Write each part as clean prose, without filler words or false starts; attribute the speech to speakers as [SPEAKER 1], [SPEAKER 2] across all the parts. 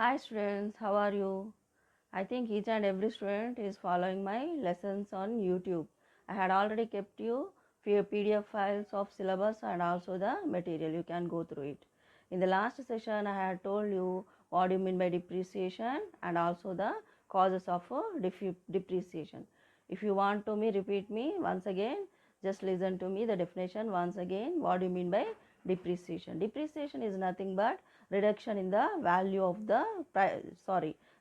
[SPEAKER 1] Hi students, how are you? I think each and every student is following my lessons on YouTube. I had already kept you few PDF files of syllabus and also the material. You can go through it. In the last session, I had told you what do you mean by depreciation and also the causes of depreciation. If you want to repeat me once again, just listen to me the definition once again. What do you mean by depreciation? Depreciation is nothing but reduction in the value of the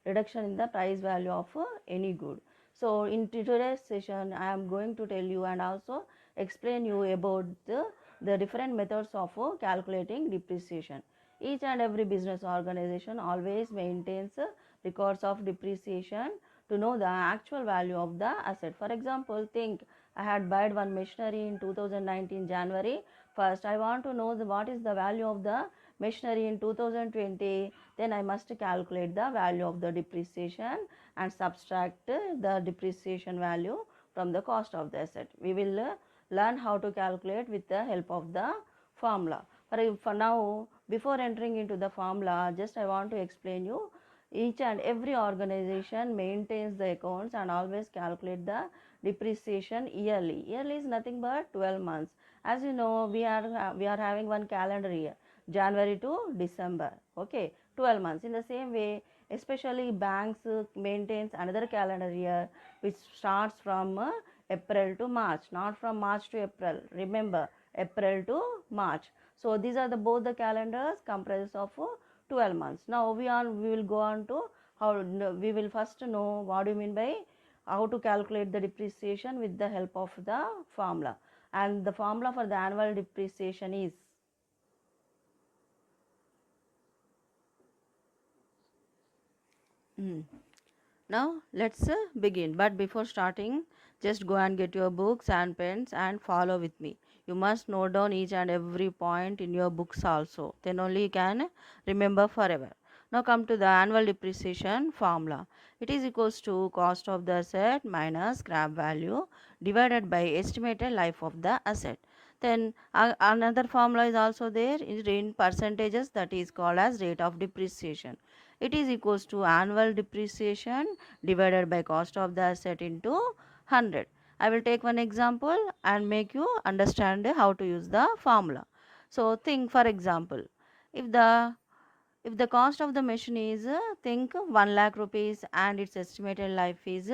[SPEAKER 1] reduction in the price value of any good. So in today's session I am going to tell you and also explain you about the different methods of calculating depreciation. Each and every business organization always maintains records of depreciation to know the actual value of the asset. For example, think I had bought one machinery in 2019 January 1st. I want to know what is the value of the machinery in 2020. Then I must calculate the value of the depreciation and subtract the depreciation value from the cost of the asset. We will learn how to calculate with the help of the formula. For now, before entering into the formula, just I want to explain you each and every organization maintains the accounts and always calculate the depreciation yearly. Yearly is nothing but 12 months. As you know, we are having one calendar year, January to December. Okay, 12 months. In the same way, especially banks maintains another calendar year which starts from April to March, not from March to April. Remember, April to March. So these are the both the calendars comprises of 12 months. Now we will go on to how we will first know what do you mean by how to calculate the depreciation with the help of the formula. And the formula for the annual depreciation is now let's begin. But before starting, just go and get your books and pens and follow with me. You must note down each and every point in your books also. Then only you can remember forever. Now come to the annual depreciation formula. It is equals to cost of the asset minus scrap value divided by estimated life of the asset. Then another formula is also there in percentages, that is called as rate of depreciation. It is equals to annual depreciation divided by cost of the asset into 100. I will take one example and make you understand how to use the formula. So think, for example, if the if the cost of the machine is think 1 lakh rupees and its estimated life is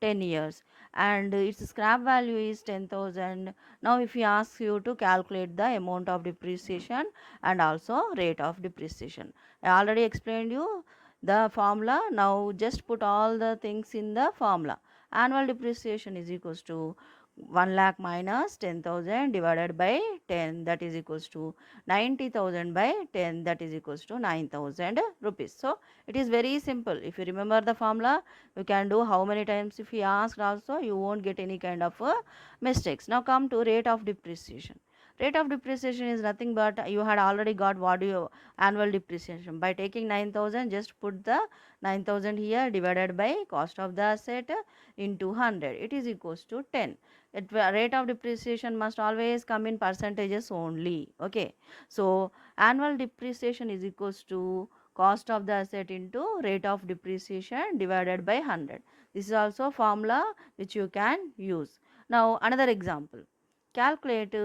[SPEAKER 1] 10 years and its scrap value is 10,000. Now if he asks you to calculate the amount of depreciation and also rate of depreciation, I already explained you the formula. Now just put all the things in the formula. Annual depreciation is equals to 1 lakh minus 10,000 divided by 10, that is equals to 90,000 by 10, that is equals to 9,000 rupees. So it is very simple. If you remember the formula, you can do how many times if you asked also, you won't get any kind of mistakes. Now come to rate of depreciation. Rate of depreciation is nothing but you had already got what you annual depreciation. By taking 9,000, just put the 9,000 here divided by cost of the asset into 100. It is equals to 10. Rate of depreciation must always come in percentages only. Okay, so annual depreciation is equals to cost of the asset into rate of depreciation divided by 100. This is also formula which you can use. Now another example, calculate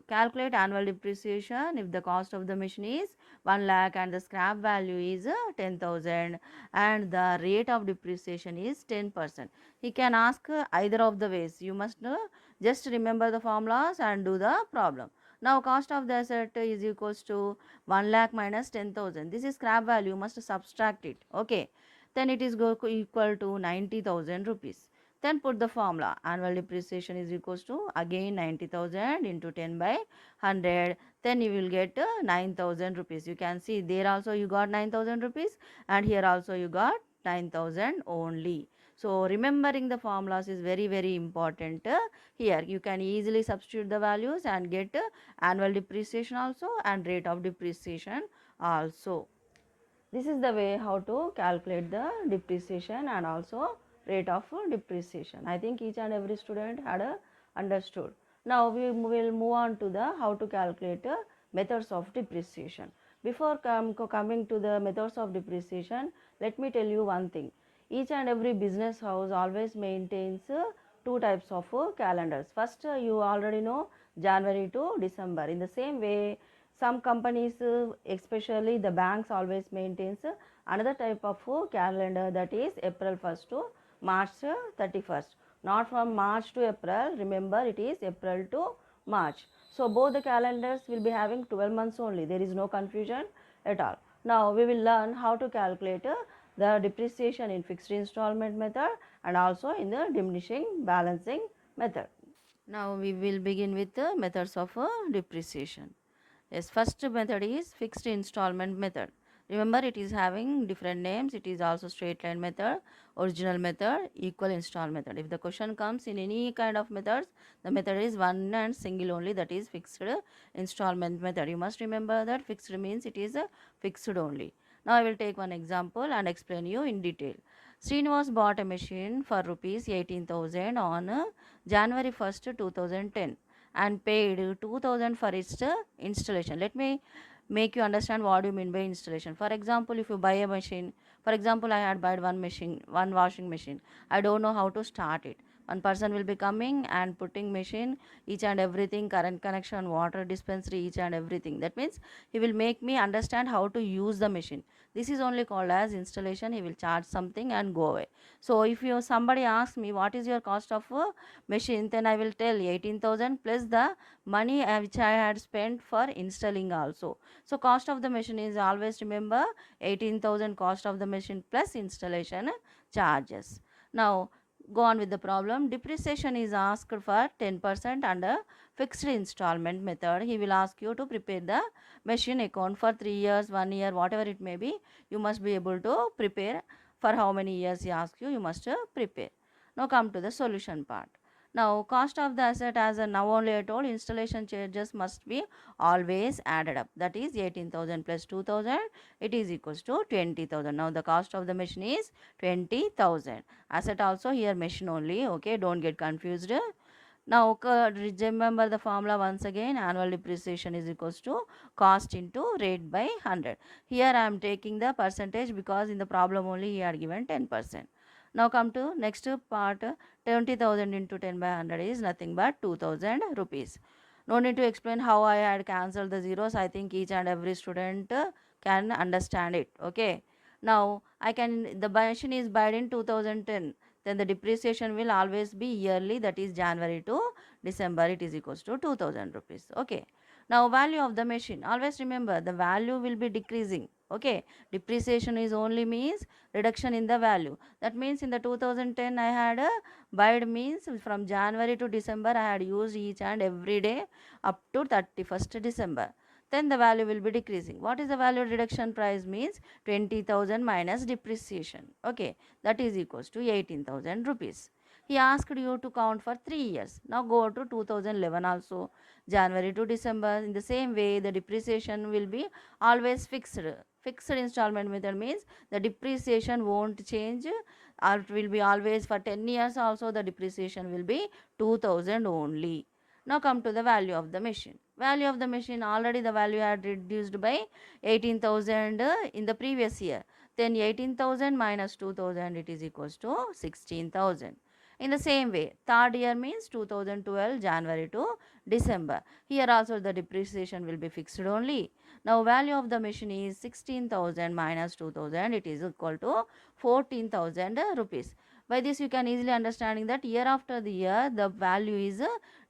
[SPEAKER 1] calculate annual depreciation if the cost of the machine is 1 lakh and the scrap value is 10,000 and the rate of depreciation is 10%. He can ask either of the ways. You must just remember the formulas and do the problem. Now cost of the asset is equals to 1 lakh minus 10,000. This is scrap value, you must subtract it. Okay, then it is equal to 90,000 rupees. Then put the formula. Annual depreciation is equals to again 90,000 into 10 by 100. Then you will get 9,000 rupees. You can see there also you got 9,000 rupees and here also you got 9,000 only. So remembering the formulas is very important. Here you can easily substitute the values and get annual depreciation also and rate of depreciation also. This is the way how to calculate the depreciation and also rate of depreciation. I think each and every student had understood. Now we will move on to the how to calculate methods of depreciation. Before coming to the methods of depreciation, let me tell you one thing. Each and every business house always maintains two types of calendars. First, you already know January to December. In the same way, some companies, especially the banks, always maintains another type of calendar, that is April 1st to March 31st. Not from March to April, remember it is April to March. So both the calendars will be having 12 months only. There is no confusion at all. Now we will learn how to calculate the depreciation in fixed installment method and also in the diminishing balancing method. Now we will begin with the methods of depreciation. Yes, first method is fixed installment method. Remember, it is having different names. It is also straight line method, original method, equal install method. If the question comes in any kind of methods, the method is one and single only, that is fixed installment method. You must remember that fixed means it is a fixed only. Now I will take one example and explain you in detail. Srinivas bought a machine for rupees 18,000 on January 1st, 2010 and paid 2000 for its installation. Let me make you understand what you mean by installation. For example, if you buy a machine, for example, I had bought one machine, one washing machine. I don't know how to start it. One person will be coming and putting machine, each and everything, current connection, water dispensary, each and everything. That means he will make me understand how to use the machine. This is only called as installation. He will charge something and go away. So if you somebody asks me what is your cost of a machine, then I will tell 18,000 plus the money which I had spent for installing also. So cost of the machine is, always remember, 18,000 cost of the machine plus installation charges. Now go on with the problem. Depreciation is asked for 10% under fixed installment method. He will ask you to prepare the machine account for 3 years, 1 year, whatever it may be. You must be able to prepare. For how many years he asks you, you must prepare. Now come to the solution part. Now cost of the asset, as a now only I told, installation charges must be always added up. That is 18,000 plus 2,000, it is equals to 20,000. Now the cost of the machine is 20,000. Asset also here machine only. Okay, don't get confused. Now remember the formula once again. Annual depreciation is equals to cost into rate by 100. Here I am taking the percentage because in the problem only he had given 10%. Now come to next part. 20,000 into 10 by 100 is nothing but 2,000 rupees. No need to explain how I had cancelled the zeros. I think each and every student can understand it. Okay. Now I can, the machine is bought in 2010, then the depreciation will always be yearly, that is January to December, it is equals to 2000 rupees. Okay. Now value of the machine, always remember the value will be decreasing. Okay, depreciation is only means reduction in the value. That means in the 2010 I had a buyed, means from January to December I had used each and every day up to 31st December. Then the value will be decreasing. What is the value reduction price means? 20,000 minus depreciation. Okay, that is equals to 18,000 rupees. He asked you to count for 3 years. Now go to 2011 also, January to December. In the same way, the depreciation will be always fixed. Fixed installment method means the depreciation won't change, or it will be always for 10 years also the depreciation will be 2000 only. Now come to the value of the machine. Value of the machine, already the value had reduced by 18,000 in the previous year. Then 18,000 minus 2,000, it is equals to 16,000. In the same way, third year means 2012 January to December. Here also the depreciation will be fixed only. Now value of the machine is 16,000 minus 2,000, it is equal to 14,000 rupees. By this you can easily understanding that year after the year the value is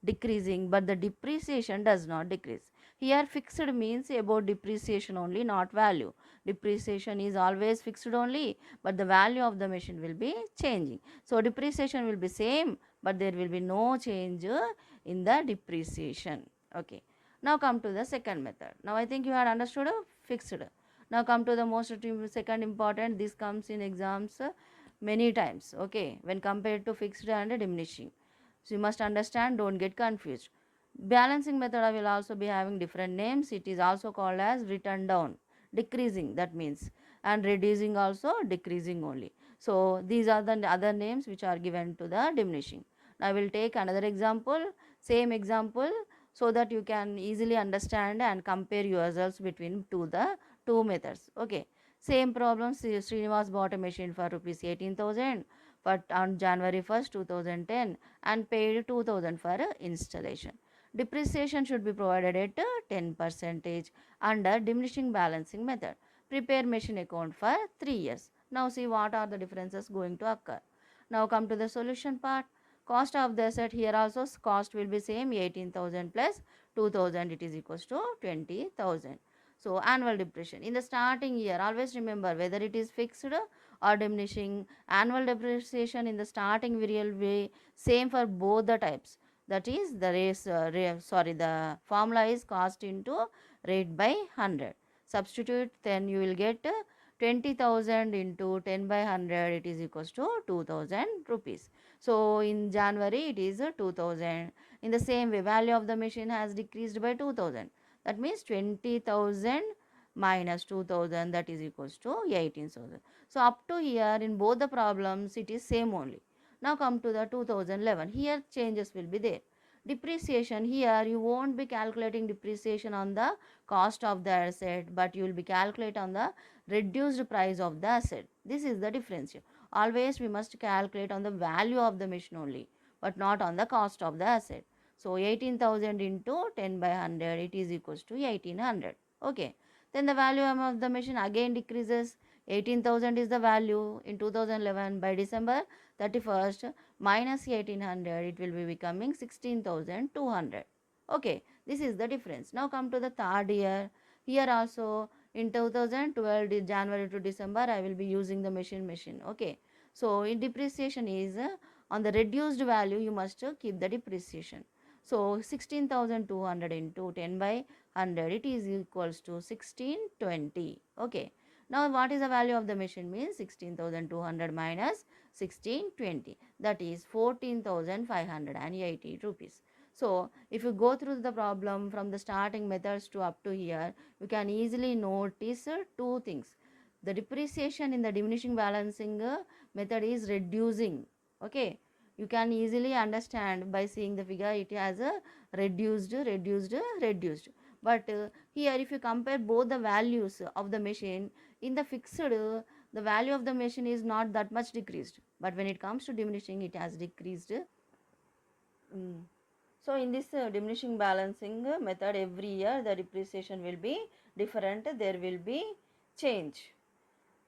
[SPEAKER 1] decreasing, but the depreciation does not decrease. Here fixed means about depreciation only, not value. Depreciation is always fixed only, but the value of the machine will be changing. So depreciation will be same, but there will be no change in the depreciation. Okay. Now come to the second method. Now I think you had understood fixed. Now come to the most second important. This comes in exams many times. Okay, when compared to fixed and diminishing. So you must understand, don't get confused. Balancing method I will also be having different names. It is also called as written down, decreasing, that means, and reducing also decreasing only. So these are the other names which are given to the diminishing. Now I will take another example, same example so that you can easily understand and compare yourselves between the two methods. Okay. Same problem, Srinivas bought a machine for rupees 18,000 but on January 1st, 2010 and paid 2,000 for installation. Depreciation should be provided at 10 percentage under diminishing balancing method. Prepare machine account for 3 years. Now see what are the differences going to occur. Now come to the solution part. Cost of the asset, here also cost will be same, 18,000 plus 2,000, it is equals to 20,000. So annual depreciation in the starting year, always remember whether it is fixed or diminishing. Annual depreciation in the starting will be same for both the types. That is the the formula is cost into rate by 100. Substitute, then you will get 20,000 into 10 by 100, it is equals to 2,000 rupees. So in January it is 2,000. In the same way, value of the machine has decreased by 2,000. That means 20,000 minus 2,000, that is equals to 18,000. So up to here in both the problems it is same only. Now come to the 2011. Here changes will be there. Depreciation, here you won't be calculating depreciation on the cost of the asset, but you will be calculate on the reduced price of the asset. This is the difference. Always we must calculate on the value of the machine only, but not on the cost of the asset. So 18,000 into 10 by 100, it is equals to 1800. Okay. Then the value of the machine again decreases. 18,000 is the value in 2011. By December 31st minus 1800, it will be becoming 16,200. Okay. This is the difference. Now come to the third year. Here also in 2012 January to December I will be using the machine. Okay. So in depreciation is on the reduced value you must keep the depreciation. So 16,200 into 10 by 100, it is equals to 1620. Okay. Now what is the value of the machine means 16,200 minus 1620, that is 14,580 rupees. So if you go through the problem from the starting methods to up to here, you can easily notice two things. The depreciation in the diminishing balancing method is reducing. Okay. You can easily understand by seeing the figure, it has a reduced. But here if you compare both the values of the machine, in the fixed the value of the machine is not that much decreased, but when it comes to diminishing it has decreased. So in this diminishing balancing method, every year the depreciation will be different, there will be change.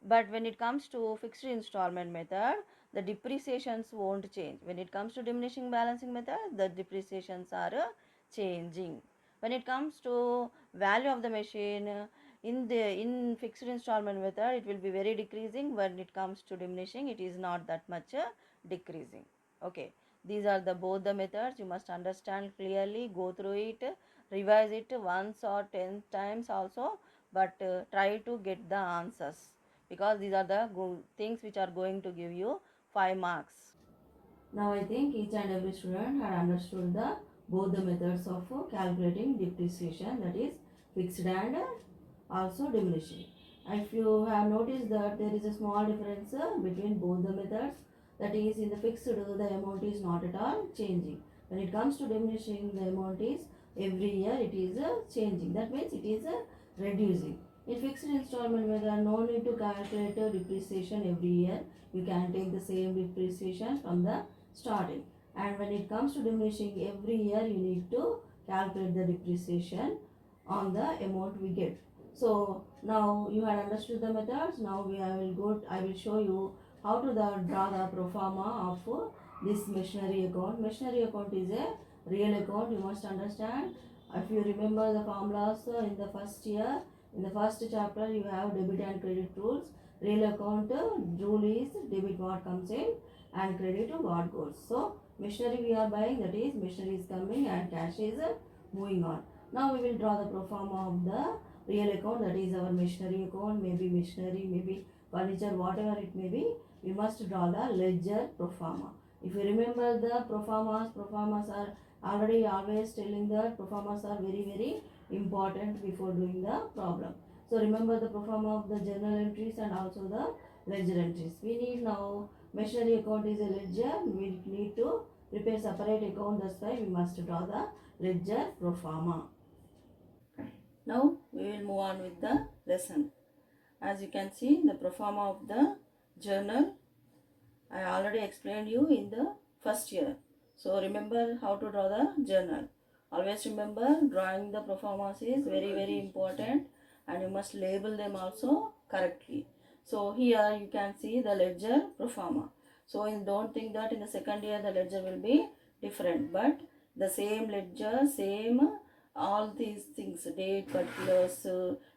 [SPEAKER 1] But when it comes to fixed installment method, the depreciations won't change. When it comes to diminishing balancing method, the depreciations are changing. When it comes to value of the machine, in fixed installment method, it will be very decreasing. When it comes to diminishing, it is not that much decreasing. Okay. These are the both the methods. You must understand clearly, go through it, revise it once or 10 times also, but try to get the answers, because these are the things which are going to give you 5 marks. Now I think each and every student had understood the both the methods of calculating depreciation, that is fixed and also diminishing. If you have noticed that there is a small difference between both the methods, that is in the fixed the amount is not at all changing. When it comes to diminishing, the amount is every year it is changing, that means it is reducing. In fixed installment method, no need to calculate depreciation every year. You can take the same depreciation from the starting. And when it comes to diminishing, every year you need to calculate the depreciation on the amount we get. So now you have understood the methods. Now I will show you how to draw the pro forma of this machinery account. Machinery account is a real account. You must understand. If you remember the formulas in the first year, in the first chapter, you have debit and credit rules. Real account rule is debit what comes in and credit what goes. So machinery we are buying, that is machinery is coming and cash is moving on. Now we will draw the pro forma of the real account, that is our machinery account, maybe maybe furniture, whatever it may be. We must draw the ledger pro forma. If you remember the pro formas are already always telling that pro formas are very important before doing the problem. So remember the pro forma of the journal entries and also the ledger entries. We need now machinery account is a ledger. We need to prepare separate account. That's why we must draw the ledger pro forma. Now we will move on with the lesson. As you can see, the pro forma of the journal I already explained you in the first year. So remember how to draw the journal. Always remember, drawing the pro formas is very important, and you must label them also correctly. So here you can see the ledger pro forma. So don't think that in the second year the ledger will be different, but the same ledger, same all these things, date, particulars,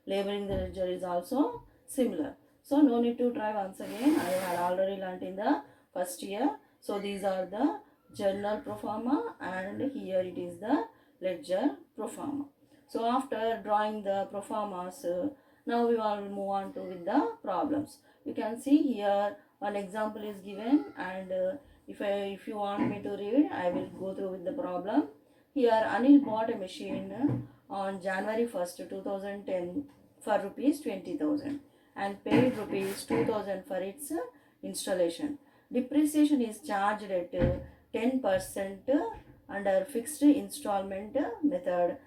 [SPEAKER 1] labeling the ledger is also similar. So no need to try once again. I had already learnt in the first year. So these are the journal pro forma, and here it is the ledger pro forma. So after drawing the pro formas, now we will move on to with the problems. You can see here one example is given, and if you want me to read, I will go through with the problem. Here Anil bought a machine on January 1st 2010 for rupees 20,000 and paid rupees 2,000 for its installation. Depreciation is charged at 10% under fixed installment method.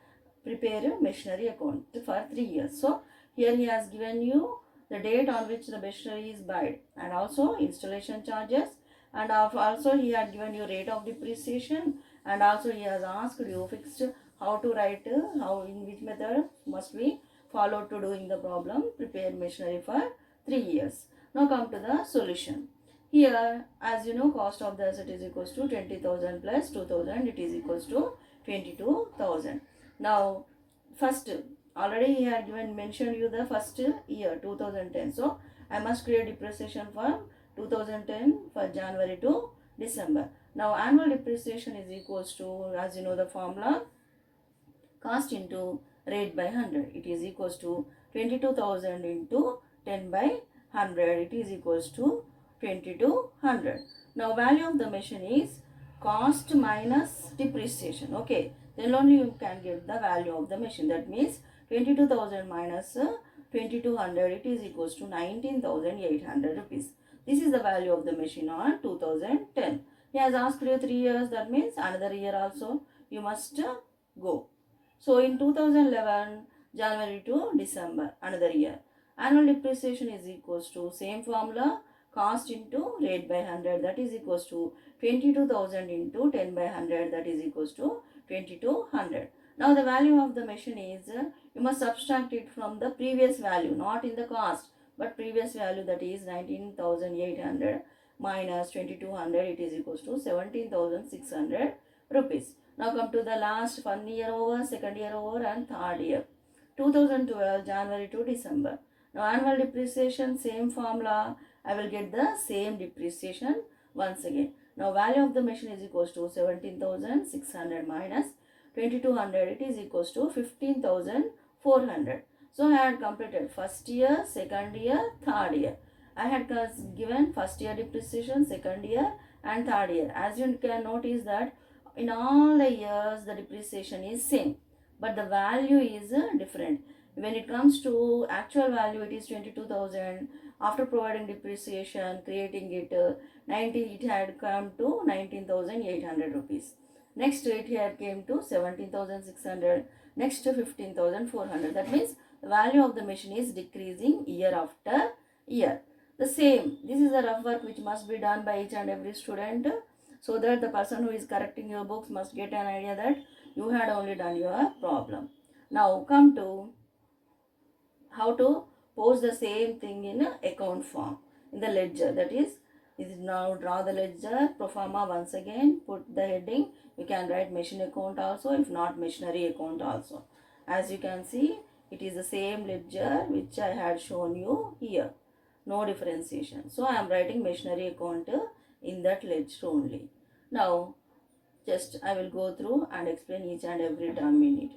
[SPEAKER 1] Prepare machinery account for 3 years. So here he has given you the date on which the machinery is bought and also installation charges, and also he had given you rate of depreciation, and also he has asked you fixed how to write, how in which method must be followed to doing the problem. Prepare machinery for 3 years. Now come to the solution. Here, as you know, cost of the asset is equals to 20,000 plus 2,000, it is equals to 22,000. Now, first, already he had mentioned you the first year 2010. So, I must create depreciation for 2010 for January to December. Now, annual depreciation is equals to, as you know, the formula, cost into rate by 100. It is equals to 22,000 into 10 by 100. It is equals to 2200. Now value of the machine is cost minus depreciation. Okay, then only you can get the value of the machine. That means 22,000 minus 2200, it is equals to 19,800 rupees. This is the value of the machine on 2010. He has asked you 3 years, that means another year also you must go. So in 2011, January to December, another year. Annual depreciation is equals to same formula, cost into rate by 100, that is equals to 22,000 into 10 by 100, that is equals to 2200. Now the value of the machine is, you must subtract it from the previous value, not in the cost, but previous value, that is 19,800 minus 2200, it is equals to 17,600 rupees. Now come to the last 1 year over, second year over, and third year. 2012 January to December. Now annual depreciation, same formula, I will get the same depreciation once again. Now value of the machine is equals to 17,600 minus 2200, it is equals to 15,400. So I had completed first year, second year, third year. I had given first year depreciation, second year and third year. As you can notice that in all the years the depreciation is same, but the value is different. When it comes to actual value, it is 22,000. After providing depreciation, creating it, it had come to 19,800 rupees. Next it here came to 17,600. Next to 15,400. That means the value of the machine is decreasing year after year. The same, this is a rough work which must be done by each and every student, so that the person who is correcting your books must get an idea that you had only done your problem. Now come to how to post the same thing in account form in the ledger. That is now draw the ledger pro forma once again, put the heading. You can write machine account also, if not machinery account also. As you can see, it is the same ledger which I had shown you here, no differentiation. So I am writing machinery account in that ledger only. Now just I will go through and explain each and every term in it.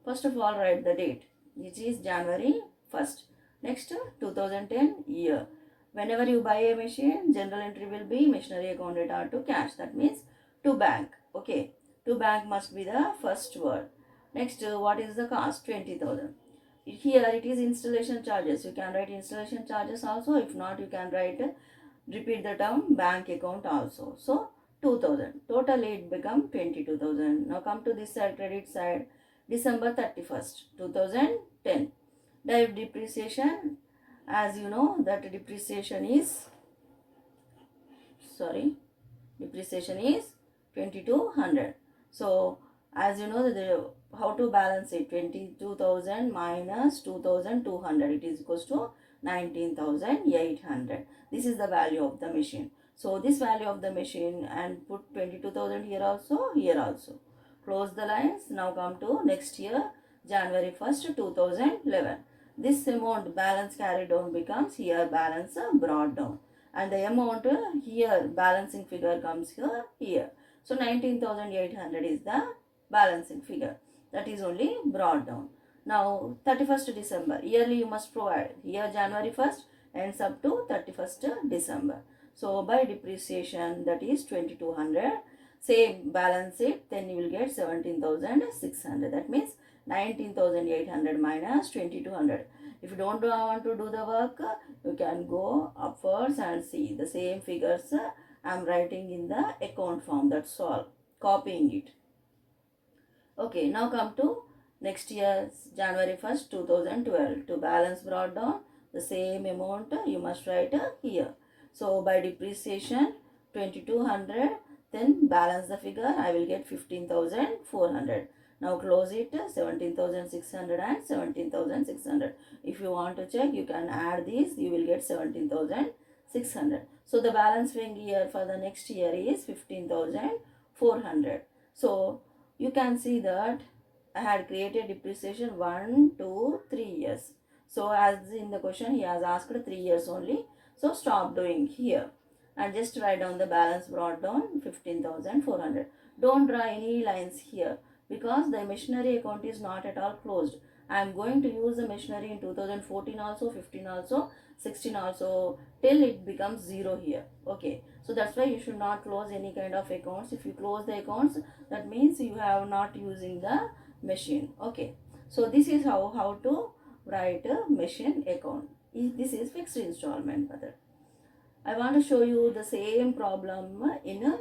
[SPEAKER 1] First of all, write the date, which is January 1st. Next, 2010 year. Whenever you buy a machine, general entry will be machinery account data to cash. That means to bank. Okay, to bank must be the first word. Next, what is the cost? 20,000. Here it is installation charges. You can write installation charges also. If not, you can write, repeat the term bank account also. So 2000. Totally it become 22,000. Now come to this side, credit side, December 31st, 2010. Direct depreciation, as you know that depreciation is, depreciation is 2200. So as you know how to balance it, 22,000 minus 2200, it is equals to 19,800. This is the value of the machine. So this value of the machine, and put 22,000 here also, here also. Close the lines. Now come to next year, January 1st, 2011. This amount balance carried down becomes here balance brought down, and the amount here balancing figure comes here. So 19,800 is the balancing figure, that is only brought down. Now 31st December, yearly you must provide. Here January 1st ends up to 31st December. So by depreciation, that is 2200. Same balance it, then you will get 17,600. That means 19,800 minus 2200. If you don't want to do the work, you can go upwards and see the same figures I am writing in the account form. That's all. Copying it. Okay, now come to next year's January 1st, 2012. To balance brought down, the same amount you must write here. So by depreciation 2200, then balance the figure, I will get 15,400. Now close it, 17,600 and 17,600. If you want to check, you can add these, you will get 17,600. So the balance figure for the next year is 15,400. So you can see that I had created depreciation 1, 2, 3 years. So as in the question, he has asked 3 years only. So stop doing here and just write down the balance brought down 15,400. Don't draw any lines here because the machinery account is not at all closed. I am going to use the machinery in 2014 also, 15 also, 16 also, till it becomes 0 here. Okay, so that's why you should not close any kind of accounts. If you close the accounts, that means you have not using the machine. Okay, so this is how to write a machine account. This is fixed installment method. I want to show you the same problem in a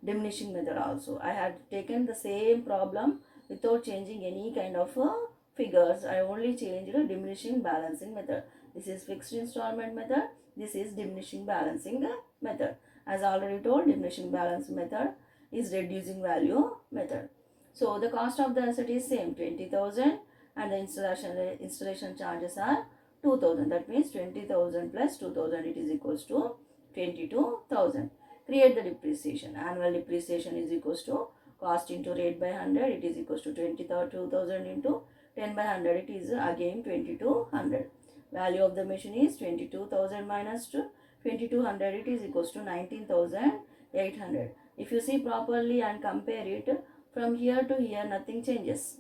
[SPEAKER 1] diminishing method also. I had taken the same problem without changing any kind of figures. I only changed a diminishing balancing method. This is fixed installment method. This is diminishing balancing method. As I already told, diminishing balance method is reducing value method. So the cost of the asset is same, 20,000, and the installation charges are 2,000. That means 20,000 plus 2,000, it is equals to 22,000. Create the depreciation. Annual depreciation is equals to cost into rate by 100. It is equals to 22,000 into 10 by 100. It is again 2200. Value of the machine is 22,000 minus 2200. It is equals to 19,800. If you see properly and compare it from here to here, nothing changes.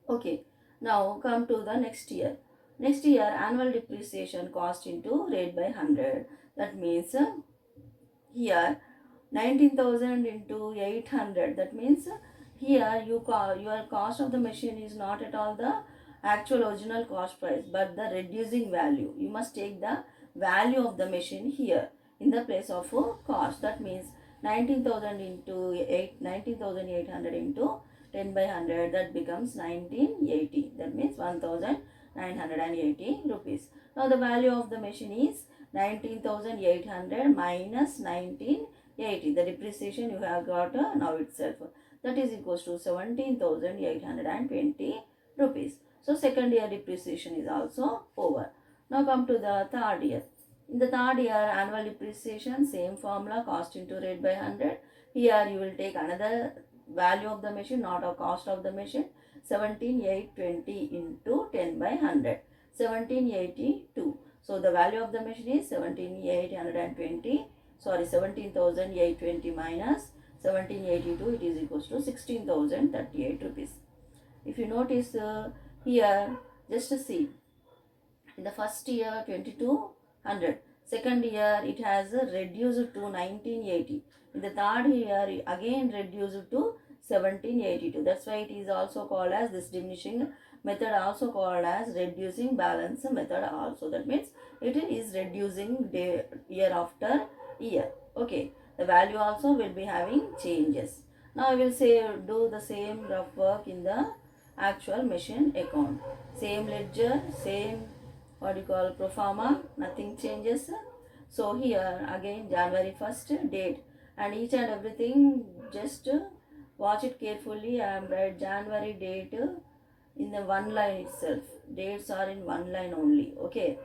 [SPEAKER 1] Okay, now come to the next year. Next year, annual depreciation cost into rate by 100. That means here 19,000 into 800. That means here your cost of the machine is not at all the actual original cost price, but the reducing value. You must take the value of the machine here in the place of cost. That means 19,000 into 19,800 into 10 by 100, that becomes 1980. That means 1,980 rupees. Now the value of the machine is 19,800 minus 1980. The depreciation you have got now itself. That is equals to 17,820 rupees. So second year depreciation is also over. Now come to the third year. In the third year, annual depreciation, same formula, cost into rate by 100. Here you will take another value of the machine, not a cost of the machine, 17,820 into 10 by 100, 1782. So the value of the machine is 17,820 minus 1782, it is equals to 16,038 rupees. If you notice here, just to see, in the first year 2200, second year it has reduced to 1980. In the third year again reduced to 1782. That's why it is also called as this diminishing method, also called as reducing balance method also. That means it is reducing day, year after year. Okay. the value also will be having changes. Now I will say do the same rough work in the actual machine account. Same ledger, same what you call pro forma, nothing changes. So here again January 1st date, and each and everything just watch it carefully. I am write January date in the one line itself. Dates are in one line only. Okay.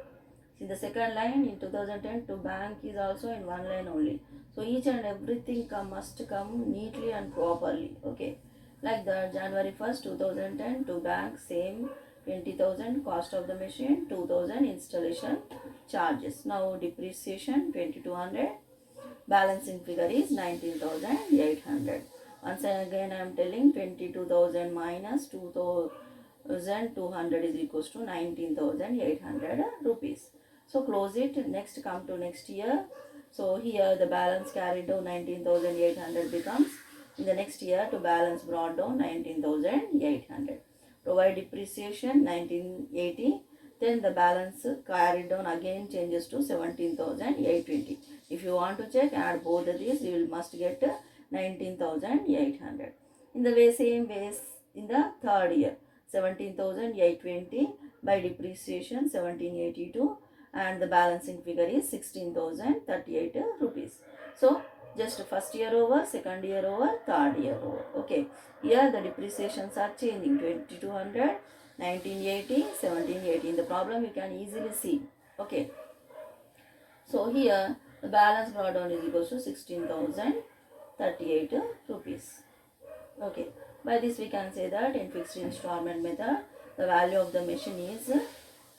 [SPEAKER 1] In the second line in 2010 to bank is also in one line only. So each and everything must come neatly and properly. Okay. Like the January 1st 2010 to bank, same 20,000 cost of the machine, 2,000 installation charges. Now depreciation 2200, balancing figure is 19,800. Once again I am telling 22,000 minus 2,200 is equals to 19,800 rupees. So close it. Next come to next year. So here the balance carried down 19,800 becomes in the next year to balance brought down 19,800. Provide depreciation 1980. Then the balance carried down again changes to 17,820. If you want to check, add both of these, you will must get 19,800. In the way same ways in the third year, 17,820 by depreciation 1782, and the balancing figure is 16,038 rupees. So just first year over, second year over, third year over. Okay, here the depreciations are changing 2200, 1980, 1780. In the problem you can easily see. Okay, so here the balance brought down is equals to 16,038 rupees. Okay, by this we can say that in fixed installment method the value of the machine is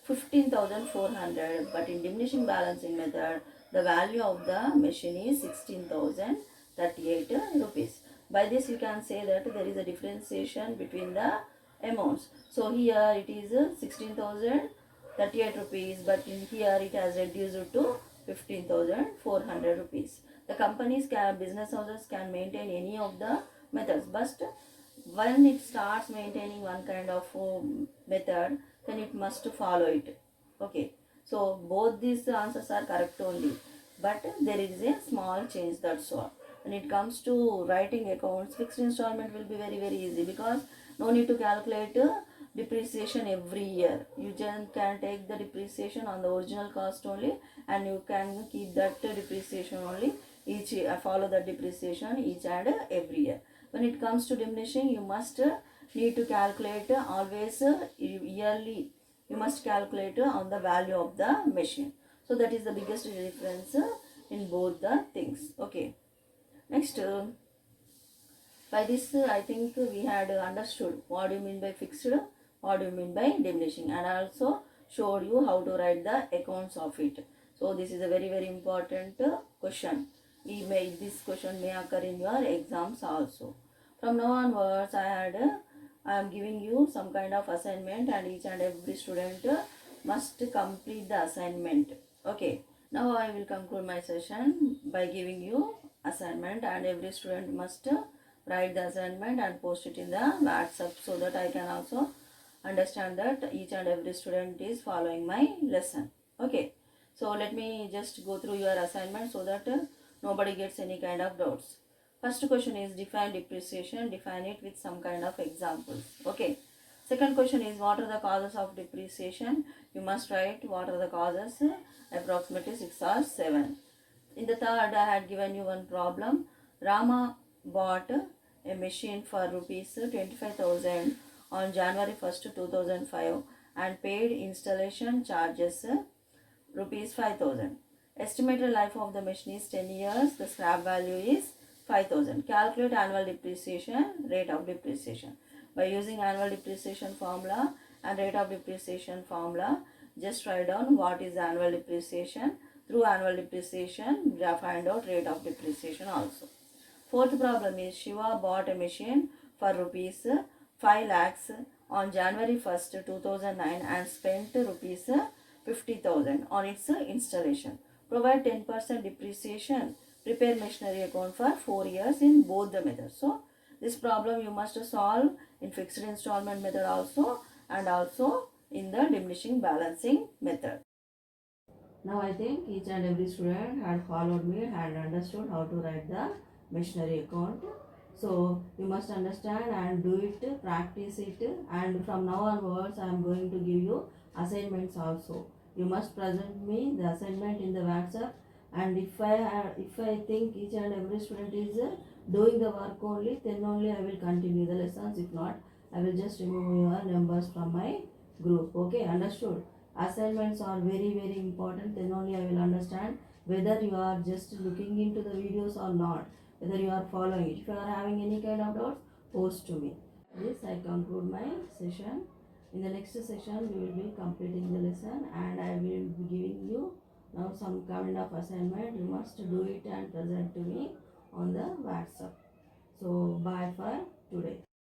[SPEAKER 1] 15,400, but in diminishing balancing method the value of the machine is 16,038 rupees. By this you can say that there is a differentiation between the amounts. So here it is 16,038 rupees, but in here it has reduced to 15,400 rupees. The companies can, business houses can maintain any of the methods, but when it starts maintaining one kind of method, then it must follow it. Okay, so both these answers are correct only, but there is a small change, that's all. When it comes to writing accounts, fixed installment will be very easy, because no need to calculate depreciation every year. You just can take the depreciation on the original cost only, and you can keep that depreciation only each year, follow the depreciation each and every year. When it comes to diminishing, you must need to calculate always yearly. You must calculate on the value of the machine. So that is the biggest difference in both the things. Okay. Next, by this I think we had understood what do you mean by fixed, what do you mean by diminishing, and I also showed you how to write the accounts of it. So this is a very important question. This question may occur in your exams also. From now onwards, I am giving you some kind of assignment, and each and every student must complete the assignment. Okay. Now I will conclude my session by giving you assignment, and every student must write the assignment and post it in the WhatsApp, so that I can also understand that each and every student is following my lesson. Okay. So let me just go through your assignment so that nobody gets any kind of doubts. First question is define depreciation. Define it with some kind of examples. Okay. Second question is what are the causes of depreciation? You must write what are the causes, approximately 6 or 7. In the third, I had given you one problem. Rama bought a machine for rupees 25,000 on January 1st, 2005 and paid installation charges rupees 5,000. Estimated life of the machine is 10 years. The scrap value is 5,000. Calculate annual depreciation, rate of depreciation. By using annual depreciation formula and rate of depreciation formula, just write down what is annual depreciation. Through annual depreciation, find out rate of depreciation also. Fourth problem is Shiva bought a machine for rupees 5 lakhs on January 1st, 2009 and spent rupees 50,000 on its installation. Provide 10% depreciation. Prepare machinery account for 4 years in both the methods. So this problem you must solve in fixed installment method also, and also in the diminishing balancing method. Now I think each and every student had followed me, had understood how to write the machinery account. So you must understand and do it, practice it, and from now onwards I am going to give you assignments also. You must present me the assignment in the WhatsApp, and if I think each and every student is doing the work only, then only I will continue the lessons. If not, I will just remove your numbers from my group. Okay, understood? Assignments are very important, then only I will understand whether you are just looking into the videos or not, whether you are following it. If you are having any kind of doubts, post to me. This I conclude my session. In the next session we will be completing the lesson, and I will be giving you now some kind of assignment. You must do it and present to me on the WhatsApp. So bye for today.